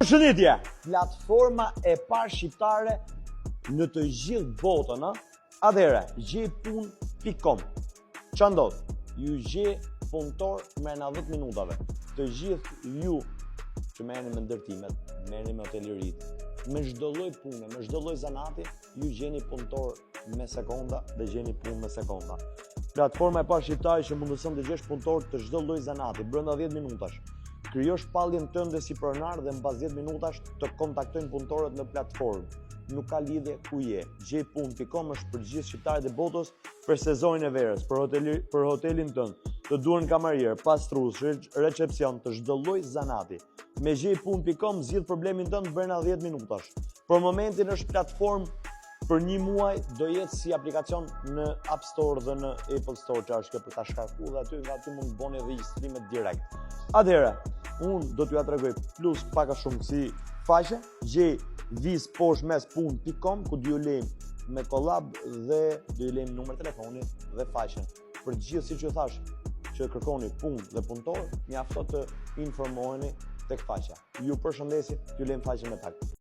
Përshëndetje! Platforma e parë shqiptare në të gjithë botën, atëherë, gjepun.com. Ç'a ndodh? Ju gje punëtor mrena 10 minutave. Të gjithë ju që merreni me ndërtimet, merreni me hotelerit, me çdo lloj pune, me çdo lloj zanati, ju gjeni punëtor me sekonda dhe gjeni punë me sekonda. Platforma e parë shqiptare që mundëson të gjesh punëtor të çdo lloj zanati brenda 10 minutash. Krijosh palljen tënde si pronar dhe mbas 10 minutash të kontaktojnë punëtorët në platformë. Nuk ka lidhje ku je. Gjepun.com është për gjithë shqiptarët e botës për sezonin e verës, për hotelin tënd, të duan kamarier, pastrues, recepcion, të çdo lloj zanati. Me gjepun.com zgjidh problemin tënd brenda 10 minutash. Për momentin është platformë për një muaj do jetë si aplikacion në App Store dhe në Apple Store, që është për ta shkarkuar dhe aty nga aty mund të bëni regjistrimet direkt. Atëherë, unë do t'ju tregoj plus pak a shumë si faqe, gjej visposhmes.com ku do ju lejmë me kollab dhe do ju lejmë numër telefoni dhe faqen. Për gjithë siç ju thash, që kërkoni punë dhe punëtor, mjafton të informoheni tek faqja. Ju përshëndesim, ju lejmë faqen me tak.